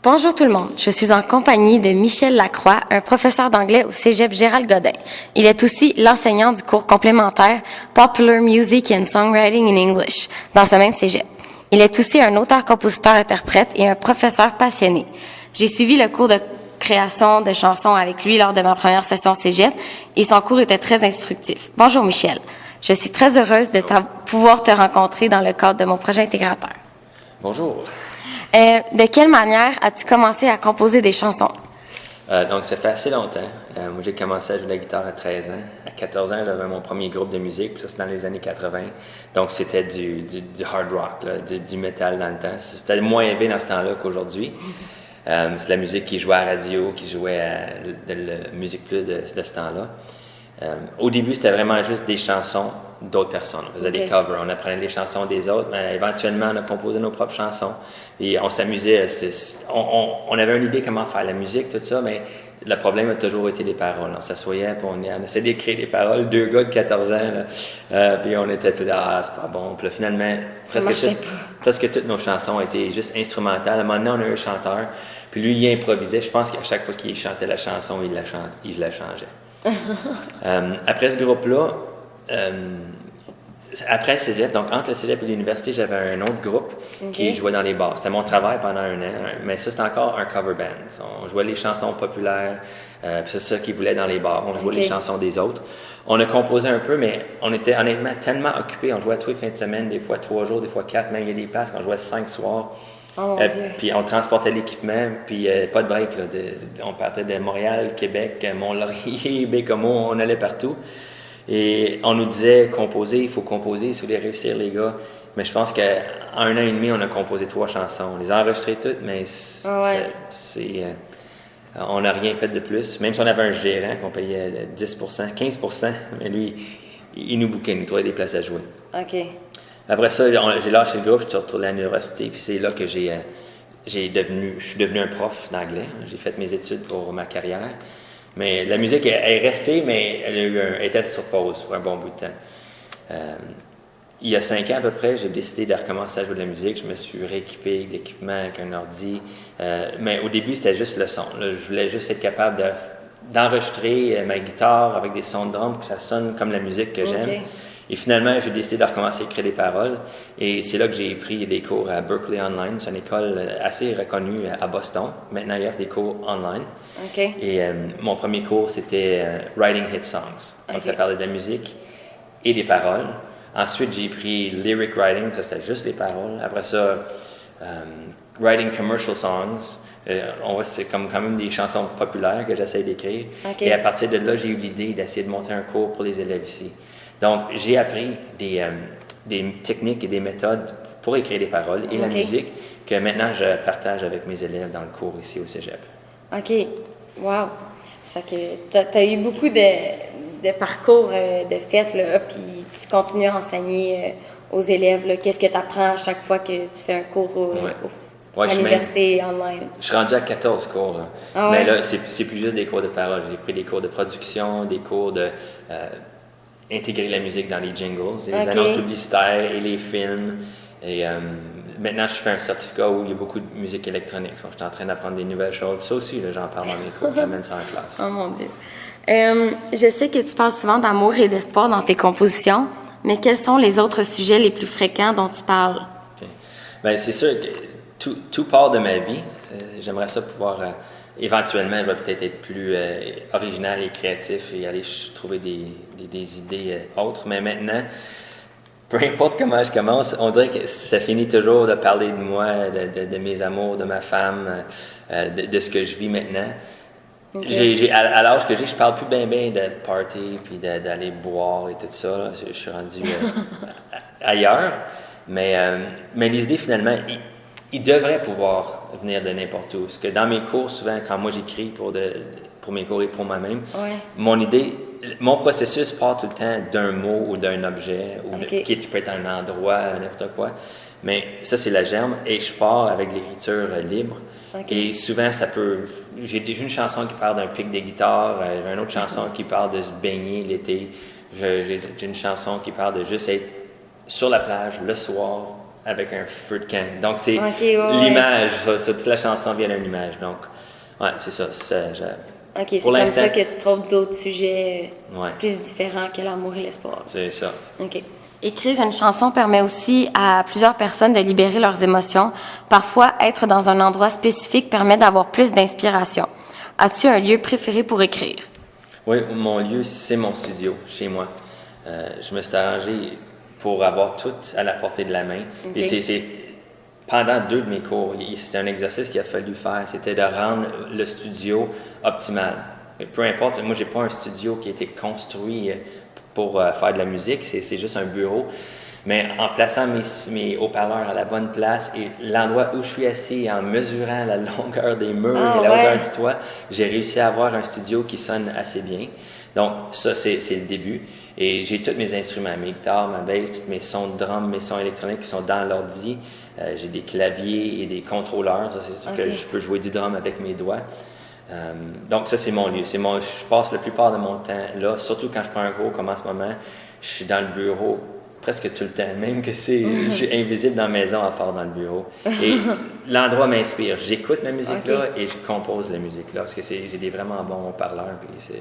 Bonjour tout le monde, je suis en compagnie de Michel Lacroix, un professeur d'anglais au Cégep Gérald Godin. Il est aussi l'enseignant du cours complémentaire Popular Music and Songwriting in English dans ce même Cégep. Il est aussi un auteur-compositeur-interprète et un professeur passionné. J'ai suivi le cours de création de chansons avec lui lors de ma première session au Cégep et son cours était très instructif. Bonjour Michel, je suis très heureuse de pouvoir te rencontrer dans le cadre de mon projet intégrateur. Bonjour. De quelle manière as-tu commencé à composer des chansons? Donc, ça fait assez longtemps. Moi, j'ai commencé à jouer de la guitare à 13 ans. À 14 ans, j'avais mon premier groupe de musique, puis ça, c'est dans les années 80. Donc, c'était du hard rock, là, du metal dans le temps. C'était moins élevé dans ce temps-là qu'aujourd'hui. C'est de la musique qui jouait à la radio, qui jouait de la musique plus de ce temps-là. Au début, c'était vraiment juste des chansons d'autres personnes. On faisait des covers, on apprenait les chansons des autres, mais éventuellement, on a composé nos propres chansons. Et on s'amusait. On avait une idée comment faire la musique, tout ça, mais le problème a toujours été les paroles. On s'assoyait, puis on essayait d'écrire des paroles. Deux gars de 14 ans, là, puis on était tous là, c'est pas bon. Puis là, finalement, presque toutes nos chansons étaient juste instrumentales. À un moment donné, on a eu un chanteur, puis lui, il improvisait. Je pense qu'à chaque fois qu'il chantait la chanson, il la changeait. Après ce groupe-là, après le cégep, donc entre le cégep et l'université, j'avais un autre groupe qui jouait dans les bars. C'était mon travail pendant un an, mais ça, c'était encore un cover band. On jouait les chansons populaires, puis c'est ça qu'ils voulaient dans les bars. On jouait les chansons des autres. On a composé un peu, mais on était honnêtement tellement occupés. On jouait tous les fins de semaine, des fois 3 jours, des fois 4, même il y a des places qu'on jouait 5 soirs. Puis on transportait l'équipement, puis pas de break. Là, on partait de Montréal, Québec, Mont-Laurier, Bécomo, on allait partout. Et on nous disait composer, il faut composer si vous voulez réussir, les gars. Mais je pense qu'en un an et demi, on a composé 3 chansons. On les a enregistrées toutes, mais on n'a rien fait de plus. Même si on avait un gérant qu'on payait 10%, 15%, mais lui, il nous bouquait, il nous trouvait des places à jouer. OK. Après ça, j'ai lâché le groupe, je suis retourné à l'université, puis c'est là que je suis devenu un prof d'anglais. J'ai fait mes études pour ma carrière. Mais la musique est restée, mais elle était sur pause pour un bon bout de temps. Il y a 5 ans à peu près, j'ai décidé de recommencer à jouer de la musique. Je me suis rééquipé avec l'équipement, avec un ordi. Mais au début, c'était juste le son. Là, je voulais juste être capable d'enregistrer ma guitare avec des sons de drum pour que ça sonne comme la musique que j'aime. Et finalement, j'ai décidé de recommencer à écrire des paroles. Et c'est là que j'ai pris des cours à Berklee Online. C'est une école assez reconnue à Boston. Maintenant, il y a des cours online. Et mon premier cours, c'était Writing Hit Songs. Donc, ça parlait de la musique et des paroles. Ensuite, j'ai pris Lyric Writing. Ça, c'était juste les paroles. Après ça, Writing Commercial Songs. On voit c'est comme quand même des chansons populaires que j'essaie d'écrire. Et à partir de là, j'ai eu l'idée d'essayer de monter un cours pour les élèves ici. Donc, j'ai appris des techniques et des méthodes pour écrire des paroles et la musique que maintenant je partage avec mes élèves dans le cours ici au Cégep. OK. Wow! Ça que tu as eu beaucoup de parcours de fait, là, puis tu continues à enseigner aux élèves. Là, qu'est-ce que tu apprends à chaque fois que tu fais un cours à l'université online? Je suis rendu à 14 cours. Là. Mais là, c'est plus juste des cours de parole. J'ai pris des cours de production, des cours de intégrer la musique dans les jingles, les annonces publicitaires et les films. Et maintenant, je fais un certificat où il y a beaucoup de musique électronique. Donc, je suis en train d'apprendre des nouvelles choses. Ça aussi, là, j'en parle dans mes cours. J'amène ça en classe. Oh mon Dieu. Je sais que tu parles souvent d'amour et d'espoir dans tes compositions, mais quels sont les autres sujets les plus fréquents dont tu parles? Bien, c'est sûr que tout part de ma vie. J'aimerais ça pouvoir... éventuellement, je vais peut-être être plus original et créatif et aller trouver des idées autres. Mais maintenant, peu importe comment je commence, on dirait que ça finit toujours de parler de moi, de mes amours, de ma femme, de ce que je vis maintenant. À l'âge que j'ai, je parle plus bien de party puis d'aller boire et tout ça. Là. Je suis rendu ailleurs. Mais les idées, finalement, ils devraient pouvoir venir de n'importe où. Parce que dans mes cours, souvent, quand moi j'écris pour mes cours et pour moi-même, mon processus part tout le temps d'un mot ou d'un objet, qui peut être un endroit, n'importe quoi. Mais ça, c'est la germe. Et je pars avec l'écriture libre. Et souvent, ça peut... J'ai une chanson qui parle d'un pic de guitare, j'ai une autre chanson qui parle de se baigner l'été, j'ai une chanson qui parle de juste être sur la plage le soir, avec un feu de camp. Donc, c'est ouais, l'image, ça, toute la chanson vient d'une image. Donc, ouais, c'est ça. OK, c'est comme ça que tu trouves d'autres sujets plus différents que l'amour et l'espoir. C'est ça. OK. Écrire une chanson permet aussi à plusieurs personnes de libérer leurs émotions. Parfois, être dans un endroit spécifique permet d'avoir plus d'inspiration. As-tu un lieu préféré pour écrire? Oui, mon lieu, c'est mon studio, chez moi. Je me suis arrangé pour avoir tout à la portée de la main. Okay. Et c'est pendant 2 de mes cours, c'était un exercice qu'il a fallu faire. C'était de rendre le studio optimal. Et peu importe, moi, j'ai pas un studio qui a été construit pour faire de la musique, c'est juste un bureau. Mais en plaçant mes haut-parleurs à la bonne place et l'endroit où je suis assis, en mesurant la longueur des murs et la hauteur du toit, j'ai réussi à avoir un studio qui sonne assez bien. Donc, ça, c'est le début. Et j'ai tous mes instruments, mes guitares, ma basse, tous mes sons de drum, mes sons électroniques qui sont dans l'ordi. J'ai des claviers et des contrôleurs. Ça, c'est sûr que je peux jouer du drum avec mes doigts. Donc, ça, c'est mon lieu. Je passe la plupart de mon temps là, surtout quand je prends un cours comme en ce moment. Je suis dans le bureau presque tout le temps, même que je suis invisible dans la maison à part dans le bureau. Et l'endroit m'inspire. J'écoute ma musique là et je compose la musique là parce que j'ai des vraiment bons parleurs. Puis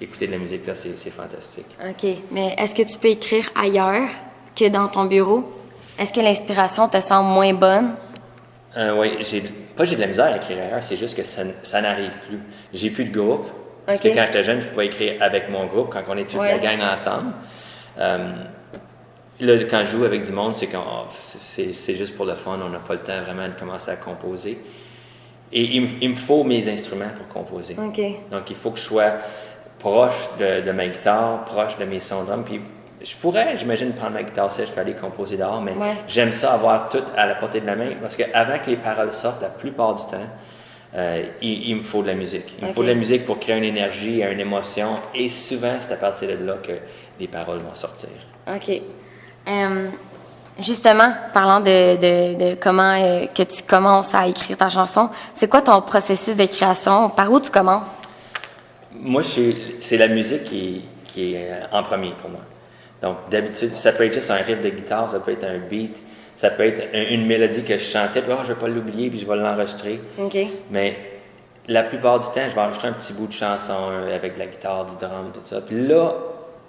écouter de la musique là, c'est fantastique. OK. Mais est-ce que tu peux écrire ailleurs que dans ton bureau? Est-ce que l'inspiration te semble moins bonne? Oui, j'ai de la misère à écrire ailleurs, c'est juste que ça n'arrive plus. J'ai plus de groupe. Parce que quand j'étais jeune, je pouvais écrire avec mon groupe quand on est toute la gang ensemble. Là, quand je joue avec du monde, c'est juste pour le fun. On n'a pas le temps vraiment de commencer à composer. Et il me faut mes instruments pour composer. Okay. Donc, il faut que je sois proche de ma guitare, proche de mes sons de drum. Puis, je pourrais, j'imagine, prendre ma guitare sèche et aller composer dehors, mais j'aime ça avoir tout à la portée de la main parce qu'avant que les paroles sortent, la plupart du temps, il me faut de la musique. Il me faut de la musique pour créer une énergie, une émotion. Et souvent, c'est à partir de là que les paroles vont sortir. OK. Justement, parlant de comment que tu commences à écrire ta chanson, c'est quoi ton processus de création? Par où tu commences? Moi, c'est la musique qui est en premier pour moi. Donc, d'habitude, ça peut être juste un riff de guitare, ça peut être un beat, ça peut être une mélodie que je chantais, puis je ne vais pas l'oublier, puis je vais l'enregistrer. Okay. Mais la plupart du temps, je vais enregistrer un petit bout de chanson avec de la guitare, du drum, tout ça. Puis là,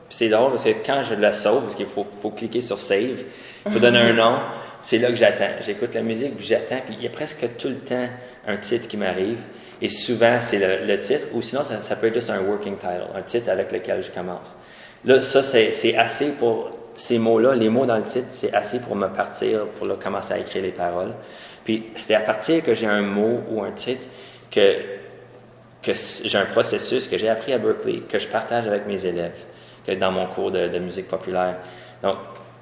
c'est drôle parce que quand je la sauve, parce qu'il faut cliquer sur Save, il faut donner un nom, c'est là que j'attends. J'écoute la musique, puis j'attends, puis il y a presque tout le temps un titre qui m'arrive. Et souvent, c'est le titre, ou sinon, ça peut être juste un working title, un titre avec lequel je commence. Là, ça, c'est assez pour ces mots-là, les mots dans le titre, c'est assez pour me partir, pour là, commencer à écrire les paroles. Puis, c'est à partir que j'ai un mot ou un titre que j'ai un processus que j'ai appris à Berklee, que je partage avec mes élèves, que dans mon cours de musique populaire. Donc,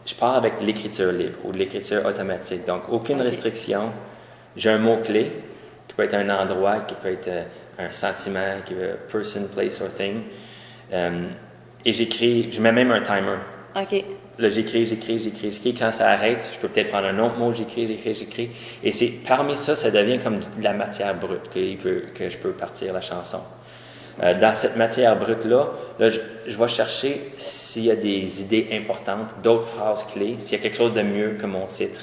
je pars avec l'écriture libre ou de l'écriture automatique. Donc, aucune restriction. J'ai un mot-clé qui peut être un endroit, qui peut être un sentiment, qui peut être person, place or thing. Et je mets même un timer. OK. Là, j'écris. Quand ça arrête, je peux peut-être prendre un autre mot, j'écris. Et c'est parmi ça, ça devient comme de la matière brute que je peux partir la chanson. Dans cette matière brute-là, je vais chercher s'il y a des idées importantes, d'autres phrases clés, s'il y a quelque chose de mieux que mon titre.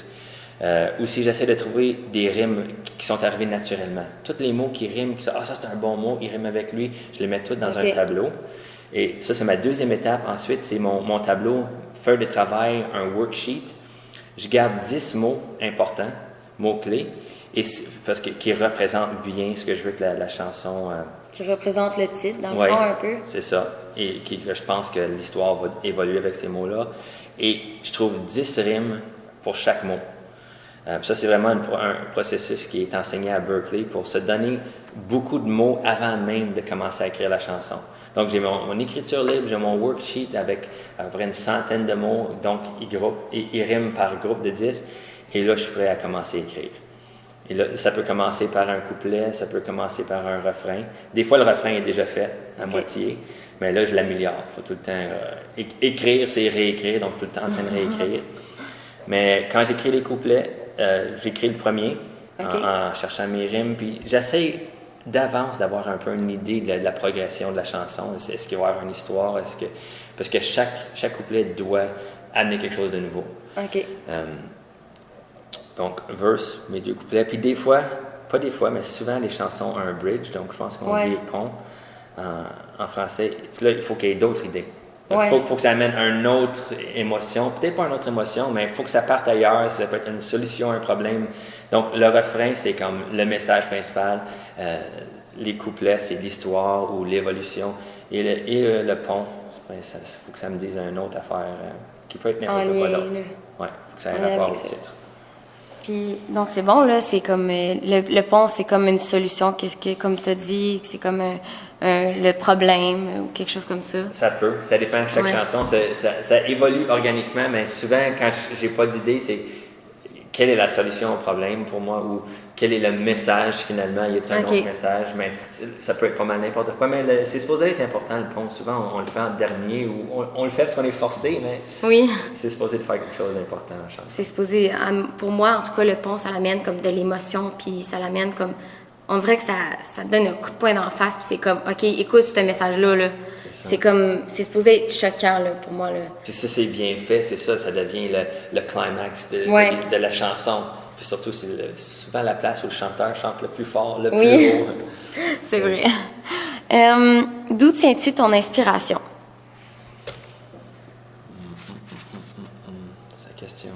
Ou si j'essaie de trouver des rimes qui sont arrivées naturellement. Tous les mots qui riment, ça c'est un bon mot, il rime avec lui, je les mets tous dans un tableau. Et ça, c'est ma deuxième étape. Ensuite, c'est mon tableau, feuille de travail, un worksheet. Je garde 10 mots importants, mots-clés, parce qui représentent bien ce que je veux que la chanson... qui représente le titre, dans le fond, un peu. C'est ça. Et je pense que l'histoire va évoluer avec ces mots-là. Et je trouve 10 rimes pour chaque mot. Ça, c'est vraiment un processus qui est enseigné à Berklee pour se donner beaucoup de mots avant même de commencer à écrire la chanson. Donc, j'ai mon écriture libre, j'ai mon worksheet avec à peu près une centaine de mots, donc ils riment par groupe de 10, et là, je suis prêt à commencer à écrire. Et là, ça peut commencer par un couplet, ça peut commencer par un refrain. Des fois, le refrain est déjà fait à moitié, mais là, je l'améliore. Il faut tout le temps écrire, c'est réécrire, donc tout le temps en train de réécrire. Mais quand j'écris les couplets, j'écris le premier en cherchant mes rimes, puis j'essaie d'avance d'avoir un peu une idée de la progression de la chanson. Est-ce qu'il va y avoir une histoire? Parce que chaque couplet doit amener quelque chose de nouveau. OK. Donc, verse, mes 2 couplets. Puis des fois, pas des fois, mais souvent, les chansons ont un bridge. Donc, je pense qu'on dit pont en français. Puis là, il faut qu'il y ait d'autres idées. Il faut que ça amène une autre émotion. Peut-être pas une autre émotion, mais il faut que ça parte ailleurs. Ça peut être une solution à un problème. Donc, le refrain, c'est comme le message principal. Les couplets, c'est l'histoire ou l'évolution. Et le pont, il faut que ça me dise une autre affaire qui peut être n'importe quoi d'autre. Oui, il faut que ça ait rapport au titre. Puis, donc, c'est bon, là, c'est comme, le pont, c'est comme une solution, comme tu as dit, c'est comme le problème ou quelque chose comme ça. Ça peut, ça dépend de chaque chanson, ça évolue organiquement, mais souvent, quand j'ai pas d'idée, c'est quelle est la solution au problème pour moi ou quel est le message finalement, y a-t-il un autre message, mais ça peut être pas mal n'importe quoi, mais c'est supposé être important le pont, souvent on le fait en dernier ou on le fait parce qu'on est forcé, mais c'est supposé de faire quelque chose d'important en chanson. C'est supposé, pour moi en tout cas, le pont ça l'amène comme de l'émotion, puis ça l'amène comme, on dirait que ça donne un coup de poing d'en face, puis c'est comme, ok, écoute ce message-là, là. C'est comme, c'est supposé être choquant, là, pour moi, là. Puis ça, c'est bien fait, c'est ça devient le climax de la chanson. Puis surtout, c'est souvent la place où le chanteur chante le plus fort, le plus haut. C'est vrai. D'où tiens-tu ton inspiration? C'est la question.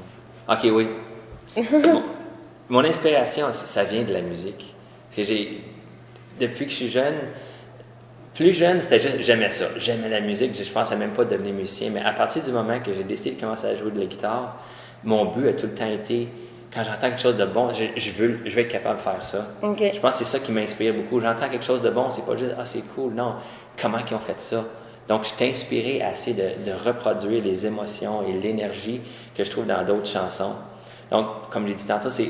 Ok, oui. Mon inspiration, ça vient de la musique. Parce que depuis que je suis jeune, plus jeune, c'était juste, j'aimais ça. J'aimais la musique. Je pensais même pas devenir musicien. Mais à partir du moment que j'ai décidé de commencer à jouer de la guitare, mon but a tout le temps été, quand j'entends quelque chose de bon, je veux être capable de faire ça. Je pense que c'est ça qui m'inspire beaucoup. J'entends quelque chose de bon, c'est pas juste « Ah, c'est cool ». Non, comment ils ont fait ça? Donc, je suis inspiré à essayer de reproduire les émotions et l'énergie que je trouve dans d'autres chansons. Donc, comme j'ai dit tantôt, c'est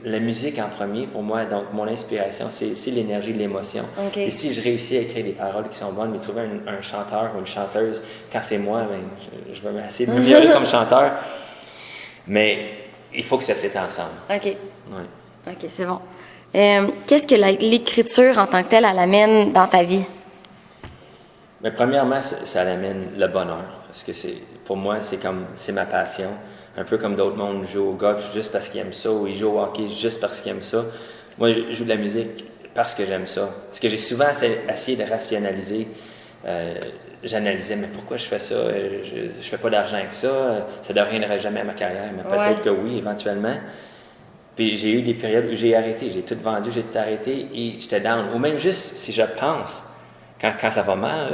la musique en premier pour moi. Donc, mon inspiration, c'est l'énergie, l'émotion. Et si je réussis à écrire des paroles qui sont bonnes, mais trouver un chanteur ou une chanteuse, quand c'est moi, ben, je vais essayer de m'améliorer comme chanteur. Mais il faut que ça fitte ensemble. OK. Ouais. OK, c'est bon. Qu'est-ce que l'écriture en tant que telle, elle amène dans ta vie? Mais premièrement, ça amène le bonheur. Parce que pour moi, c'est ma passion. Un peu comme d'autres mondes jouent au golf juste parce qu'ils aiment ça, ou ils jouent au hockey juste parce qu'ils aiment ça. Moi, je joue de la musique parce que j'aime ça. Parce que j'ai souvent essayé de rationaliser. J'analysais, mais pourquoi je fais ça? Je fais pas d'argent avec ça. Ça ne reviendrait jamais à ma carrière. Mais peut-être que oui, éventuellement. Puis j'ai eu des périodes où j'ai arrêté. J'ai tout vendu, j'ai tout arrêté et j'étais down. Ou même juste si je pense, quand ça va mal,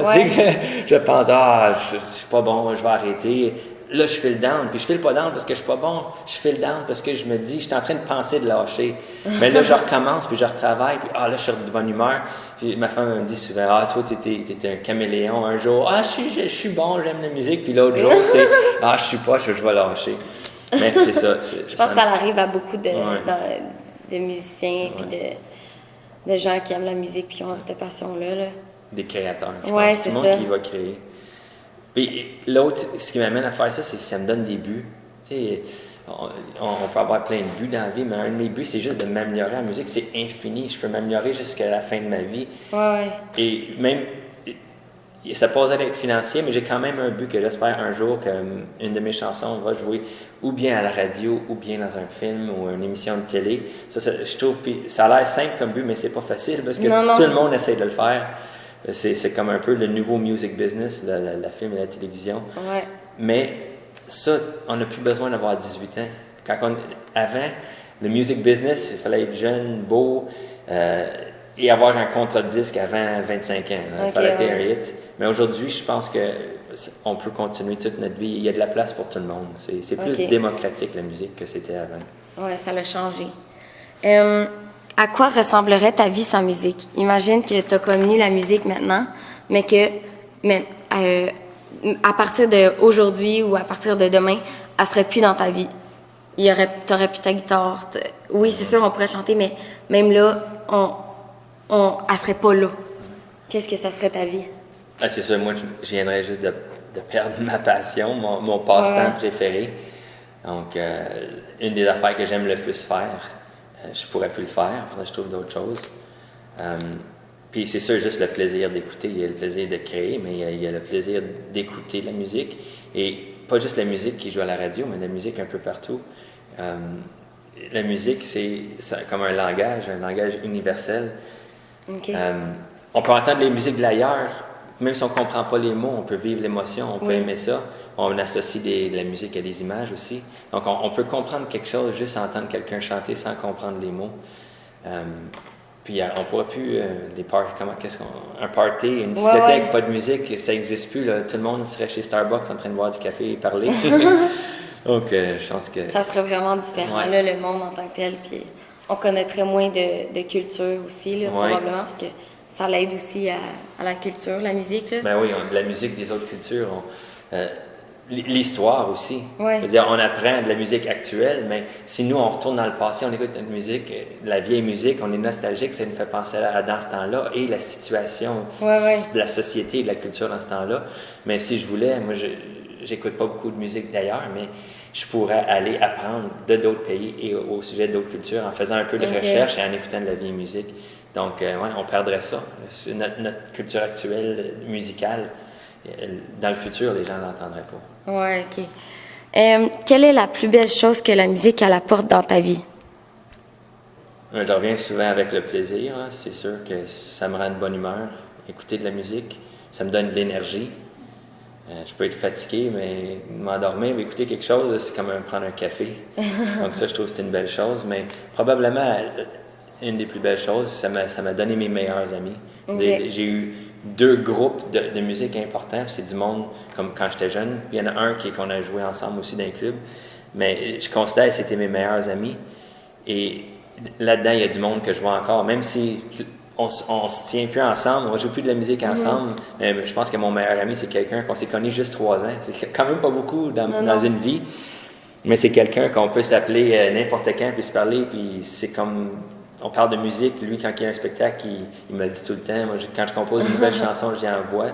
je pense, je suis pas bon, je vais arrêter. Là, je file down, puis je file pas down parce que je suis pas bon, je file down parce que je me dis, je suis en train de penser de lâcher. Mais là, je recommence, puis je retravaille, puis là, je suis de bonne humeur. Puis ma femme me dit souvent, toi, t'es un caméléon. Un jour, je suis bon, j'aime la musique, puis l'autre jour, c'est, je suis pas, je vais lâcher. Mais c'est ça. Je pense que ça arrive à beaucoup de musiciens, puis de gens qui aiment la musique, puis qui ont cette passion-là. Là. Des créateurs, je pense. Tout le monde qui va créer. Puis l'autre, ce qui m'amène à faire ça, c'est que ça me donne des buts. Tu sais, on peut avoir plein de buts dans la vie, mais un de mes buts, c'est juste de m'améliorer en musique. C'est infini. Je peux m'améliorer jusqu'à la fin de ma vie. Et même, ça peut être financier, mais j'ai quand même un but que j'espère un jour qu'une de mes chansons va jouer ou bien à la radio, ou bien dans un film ou une émission de télé. Ça je trouve, puis ça a l'air simple comme but, mais c'est pas facile parce que tout le monde essaie de le faire. C'est comme un peu le nouveau music business, la film et la télévision. Mais ça, on n'a plus besoin d'avoir 18 ans. Avant, le music business, il fallait être jeune, beau et avoir un contrat de disque avant 25 ans. Il fallait être un hit. Mais aujourd'hui, je pense qu'on peut continuer toute notre vie. Il y a de la place pour tout le monde. C'est plus démocratique, la musique, que c'était avant. Oui, ça l'a changé. À quoi ressemblerait ta vie sans musique? Imagine que tu as connu la musique maintenant, mais que à partir d'aujourd'hui ou à partir de demain, elle serait plus dans ta vie. Tu n'aurais plus ta guitare. Oui, c'est sûr, on pourrait chanter, mais même là, elle serait pas là. Qu'est-ce que ça serait ta vie? C'est sûr, moi, je viendrais juste de perdre ma passion, mon passe-temps préféré. Donc, une des affaires que j'aime le plus faire, je pourrais plus le faire, il faudrait que je trouve d'autres choses. Puis c'est sûr, juste le plaisir d'écouter, il y a le plaisir de créer, mais il y a le plaisir d'écouter la musique. Et pas juste la musique qui joue à la radio, mais la musique un peu partout. la musique, c'est comme un langage universel. OK. On peut entendre les musiques de l'ailleurs, même si on ne comprend pas les mots, on peut vivre l'émotion, on peut aimer ça. On associe de la musique à des images aussi. Donc, on peut comprendre quelque chose juste entendre quelqu'un chanter sans comprendre les mots. Puis, on ne pourrait plus, un party, une discothèque, pas de musique, ça n'existe plus. Là. Tout le monde serait chez Starbucks en train de boire du café et parler. Donc, je pense que... Ça serait vraiment différent, là, le monde en tant que tel. Puis, on connaîtrait moins de culture aussi, là, probablement, parce que ça l'aide aussi à la culture, la musique. Là. Ben oui, la musique des autres cultures, l'histoire aussi. Ouais. C'est-à-dire, on apprend de la musique actuelle, mais si nous, on retourne dans le passé, on écoute une musique, la vieille musique, on est nostalgique, ça nous fait penser dans ce temps-là et la situation de la société et de la culture dans ce temps-là. Mais si je voulais, moi, j'écoute pas beaucoup de musique d'ailleurs, mais je pourrais aller apprendre de d'autres pays et au sujet d'autres cultures en faisant un peu de recherche et en écoutant de la vieille musique. Donc, on perdrait ça. Notre culture actuelle musicale, dans le futur, les gens ne l'entendraient pas. Oui, OK. Quelle est la plus belle chose que la musique elle apporte dans ta vie? Je reviens souvent avec le plaisir. Hein. C'est sûr que ça me rend de bonne humeur. Écouter de la musique, ça me donne de l'énergie. Je peux être fatigué, mais m'endormir, mais écouter quelque chose, c'est comme prendre un café. Donc ça, je trouve que c'est une belle chose. Mais probablement, une des plus belles choses, ça m'a donné mes meilleurs amis. Okay. J'ai eu 2 groupes de musique importants, puis c'est du monde comme quand j'étais jeune. Puis il y en a un qu'on a joué ensemble aussi dans un club. Mais je considère que c'était mes meilleurs amis. Et là-dedans, il y a du monde que je vois encore, même si on se tient plus ensemble, on joue plus de la musique ensemble. Mais je pense que mon meilleur ami, c'est quelqu'un qu'on s'est connu juste 3 ans. C'est quand même pas beaucoup dans une vie. Mais c'est quelqu'un qu'on peut s'appeler n'importe quand, puis se parler, puis c'est comme... On parle de musique. Lui, quand il y a un spectacle, il me le dit tout le temps. Moi, quand je compose une nouvelle chanson, je lui envoie.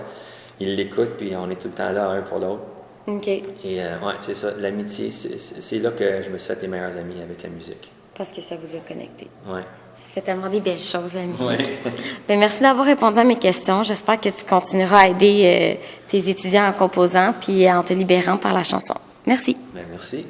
Il l'écoute, puis on est tout le temps là, un pour l'autre. OK. Et c'est ça. L'amitié, c'est là que je me suis fait les meilleurs amis avec la musique. Parce que ça vous a connecté. Oui. Ça fait tellement des belles choses, la musique. Ouais. Bien, merci d'avoir répondu à mes questions. J'espère que tu continueras à aider tes étudiants en composant puis en te libérant par la chanson. Merci. Bien, merci.